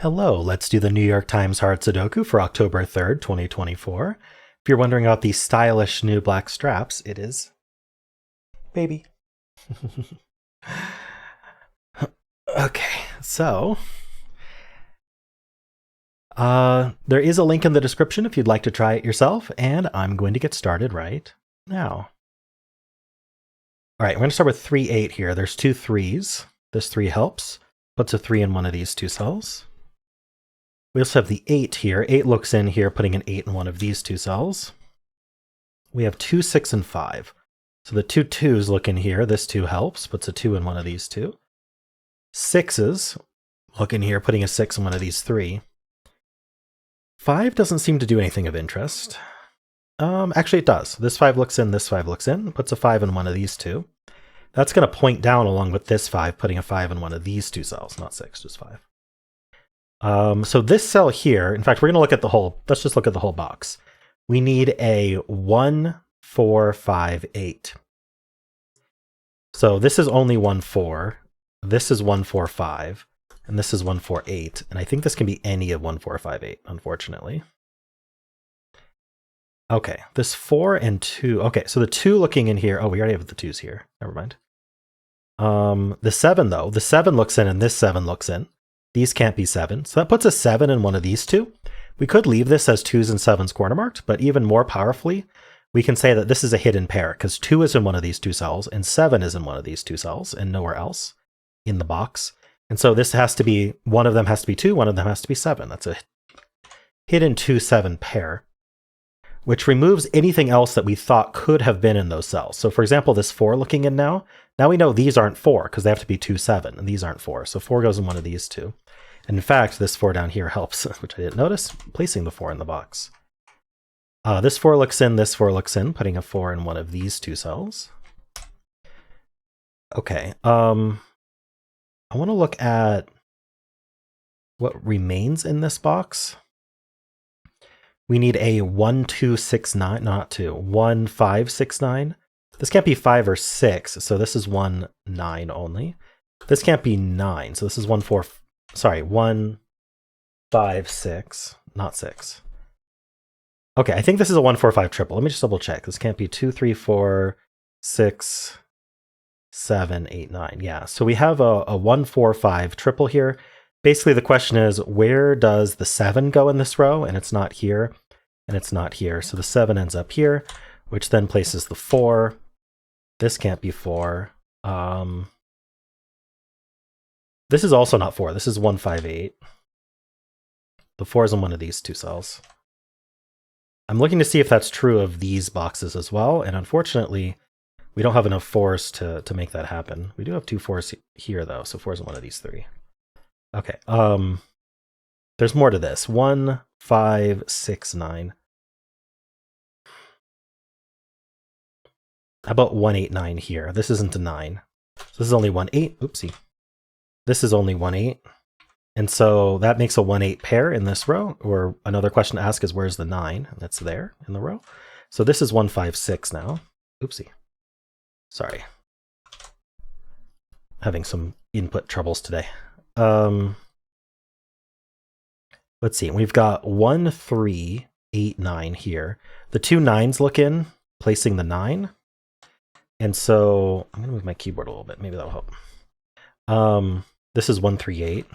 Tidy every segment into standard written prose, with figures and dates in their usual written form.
Hello, let's do the New York Times Hard Sudoku for October 3rd, 2024. If you're wondering about these stylish new black straps, it is baby. Okay, so there is a link in the description if you'd like to try it yourself, and I'm going to get started right now. All right, we're going to start with 3-8 here. There's two 3s. This 3 helps. Puts a 3 in one of these two cells. We also have the 8 here. 8 looks in here, putting an 8 in one of these two cells. We have 2, 6, and 5. So the two 2s look in here. This 2 helps, puts a 2 in one of these two. 6s look in here, putting a 6 in one of these 3. 5 doesn't seem to do anything of interest. Actually, it does. This 5 looks in, this 5 looks in, puts a 5 in one of these two. That's going to point down along with this 5, putting a 5 in one of these two cells, not 6, just 5. So this cell here, in fact, we're going to look at the whole, let's just look at the whole box. We need a 1, 4, 5, 8. So this is only 1, 4. This is 1, 4, 5. And this is 1, 4, 8. And I think this can be any of 1, 4, 5, 8, unfortunately. Okay, this 4 and 2. Okay, so the 2 looking in here. Oh, we already have the 2s here. Never mind. The 7, though. The 7 looks in and this 7 looks in. These can't be 7. So that puts a 7 in one of these two. We could leave this as 2s and 7s corner marked, but even more powerfully, we can say that this is a hidden pair because 2 is in one of these two cells and 7 is in one of these two cells and nowhere else in the box. And so this has to be, one of them has to be 2, one of them has to be 7. That's a hidden 2-7 pair, which removes anything else that we thought could have been in those cells. So for example, this 4 looking in now we know these aren't 4 because they have to be 2, 7, and these aren't 4. So 4 goes in one of these two. And in fact, this 4 down here helps, which I didn't notice, placing the 4 in the box. This 4 looks in, this 4 looks in, putting a 4 in one of these two cells. Okay, I want to look at what remains in this box. We need a 1, 2, 6, 9, not 2, 1, 5, 6, 9. This can't be 5 or 6, so this is 1, 9 only. This can't be 9, so this is 1, 4, sorry, 1, 5, 6, not 6. Okay, I think this is a 1, 4, 5 triple. Let me just double check. This can't be 2, 3, 4, 6, 7, 8, 9. Yeah, so we have a 1, 4, 5 triple here. Basically, the question is, where does the 7 go in this row? And it's not here, and it's not here. So the 7 ends up here, which then places the 4. This can't be 4. This is also not 4. This is 1, 5, 8. The 4 is in one of these two cells. I'm looking to see if that's true of these boxes as well, and unfortunately, we don't have enough 4s to make that happen. We do have 2 4s here, though, so 4 is in one of these 3. Okay, there's more to this. 1, 5, 6, 9. How about 1, 8, 9 here? This isn't a 9. So this is only 1, 8. Oopsie. This is only 1, 8. And so that makes a 1, 8 pair in this row. Or another question to ask is, where's the 9? That's there in the row. So this is 1, 5, 6 now. Oopsie. Sorry. Having some input troubles today. Let's see. We've got 1, 3, 8, 9 here. The two 9s look in, placing the 9. And so I'm going to move my keyboard a little bit. Maybe that'll help. This is 1, 3, 8.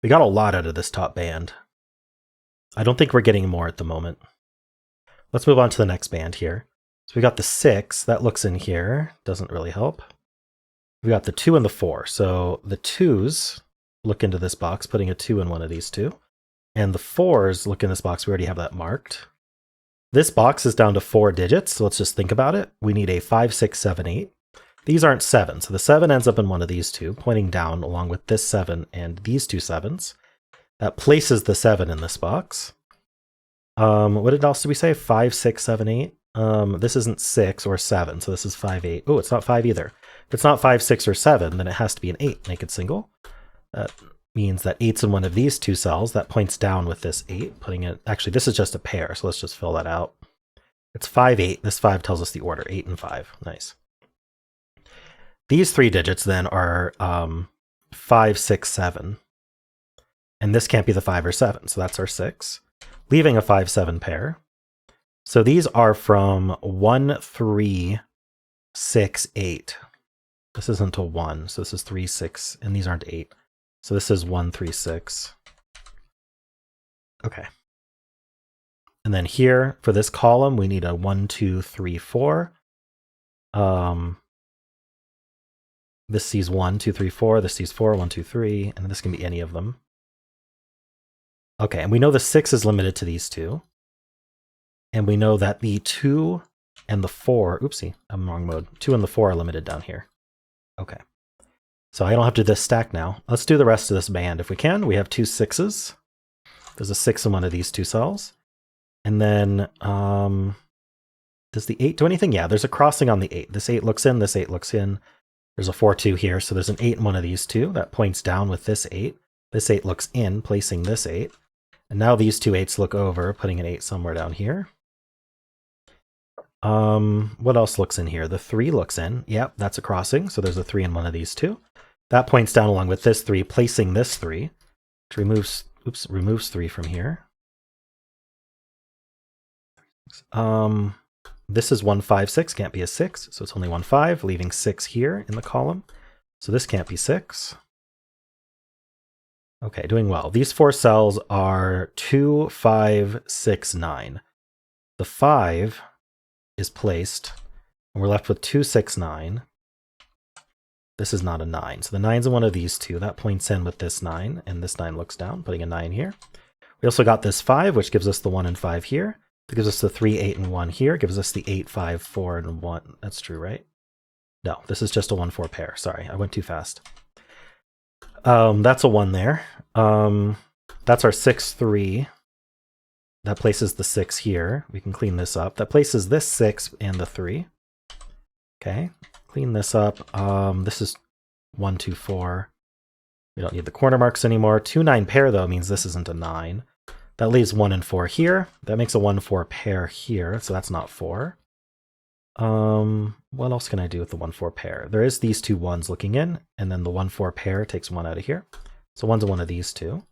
We got a lot out of this top band. I don't think we're getting more at the moment. Let's move on to the next band here. So we got the 6. That looks in here. Doesn't really help. We got the 2 and the 4. So the 2s look into this box, putting a 2 in one of these two. And the 4s look in this box. We already have that marked. This box is down to 4 digits, so let's just think about it. We need a 5, 6, 7, 8. These aren't 7, so the 7 ends up in one of these two, pointing down along with this 7 and these two 7s. That places the 7 in this box. What did else did we say? 5, 6, 7, 8. This isn't 6 or 7, so this is 5, 8. Oh, it's not 5 either. If it's not 5, 6, or 7, then it has to be an 8, naked single. That means that 8's in one of these two cells. That points down with this 8, putting it... Actually, this is just a pair, so let's just fill that out. It's 5, 8. This 5 tells us the order, 8 and 5. Nice. These 3 digits then are 5, 6, 7. And this can't be the 5 or 7, so that's our 6, leaving a 5, 7 pair. So these are from 1, 3, 6, 8. This isn't a 1, so this is 3, 6, and these aren't 8. So this is 1, 3, 6. Okay. And then here, for this column, we need a 1, 2, 3, 4. This sees 1, 2, 3, 4. This sees 4, 1, 2, 3. And this can be any of them. Okay, and we know the 6 is limited to these two. And we know that the 2 and the 4, oopsie, I'm wrong mode. 2 and the 4 are limited down here. Okay. So I don't have to do this stack now. Let's do the rest of this band if we can. We have 2 6s. There's a 6 in one of these two cells. And then, does the 8 do anything? Yeah, there's a crossing on the 8. This 8 looks in, this 8 looks in. There's a 4, 2 here, so there's an 8 in one of these two. That points down with this 8. This 8 looks in, placing this 8. And now these two 8s look over, putting an 8 somewhere down here. What else looks in here? The 3 looks in. Yep, that's a crossing, so there's a 3 in one of these two. That points down along with this 3, placing this 3, which removes 3 from here. This is 1, 5, 6, can't be a 6, so it's only 1, 5, leaving 6 here in the column. So this can't be 6. Okay, doing well. These 4 cells are 2, 5, 6, 9. The 5 is placed, and we're left with 2, 6, 9. This is not a 9, so the 9's in one of these two. That points in with this 9, and this 9 looks down, putting a 9 here. We also got this 5, which gives us the 1 and 5 here. That gives us the 3, 8, and 1 here. It gives us the 8, 5, 4, and 1. That's true, right? No, this is just a 1, 4 pair. Sorry, I went too fast. That's a 1 there. That's our 6, 3. That places the 6 here. We can clean this up. That places this 6 and the 3. Okay, clean this up. This is 1, 2, 4. We don't need the corner marks anymore. 2, 9 pair, though, means this isn't a 9. That leaves 1 and 4 here. That makes a 1, 4 pair here, so that's not 4. What else can I do with the 1, 4 pair? There is these two 1s looking in, and then the 1, 4 pair takes 1 out of here. So 1's in one of these two.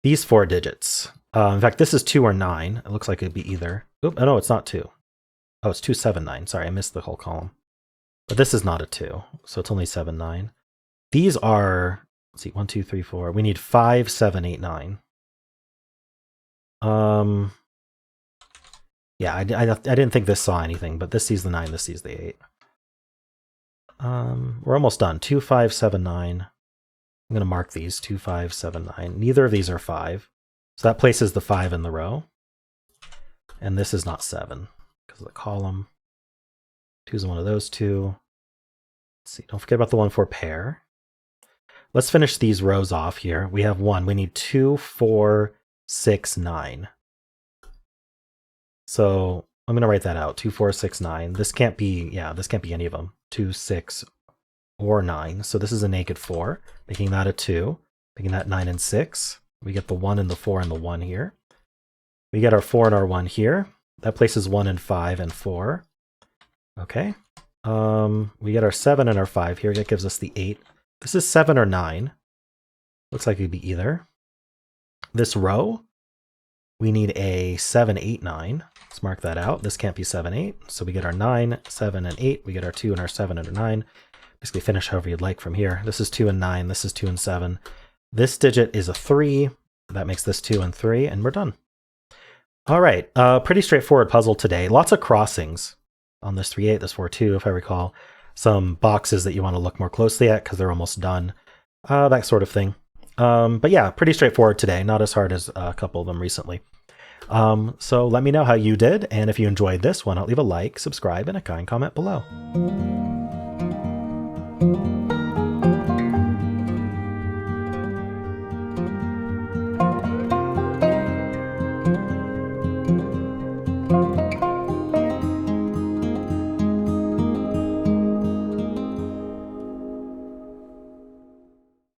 These 4 digits. In fact, this is 2 or 9. It looks like it'd be either. Oop, oh, no, it's not 2. Oh, it's 2, 7, 9. Sorry, I missed the whole column. But this is not a 2, so it's only 7, 9. These are, let's see, 1, 2, 3, 4. We need 5, 7, 8, 9. Yeah, I didn't think this saw anything, but this sees the 9, this sees the 8. We're almost done. 2, 5, 7, 9. I'm going to mark these, 2, 5, 7, 9. Neither of these are 5. So that places the 5 in the row. And this is not 7, because of the column. 2's one of those two. Let's see, don't forget about the 1, 4 pair. Let's finish these rows off here. We have 1. We need 2, 4, 6, 9. So I'm going to write that out. 2, 4, 6, 9. This can't be, yeah, this can't be any of them. 2, 6, or 9. So this is a naked 4, making that a 2, making that 9 and 6. We get the 1 and the 4 and the 1 here. We get our 4 and our 1 here. That places 1 and 5 and 4. Okay. We get our 7 and our 5 here. That gives us the 8. This is 7 or 9. Looks like it'd be either. This row, we need a 7, 8, 9. Let's mark that out. This can't be 7, 8. So we get our 9, 7, and 8. We get our 2 and our 7 and our 9. Basically finish however you'd like from here. This is 2 and 9. This is 2 and 7. This digit is a 3. That makes this 2 and 3, and we're done. All right, pretty straightforward puzzle today. Lots of crossings on this 3, 8, this 4, 2, if I recall. Some boxes that you want to look more closely at because they're almost done. That sort of thing. But yeah, pretty straightforward today. Not as hard as a couple of them recently. So let me know how you did, and if you enjoyed this, why not leave a like, subscribe, and a kind comment below.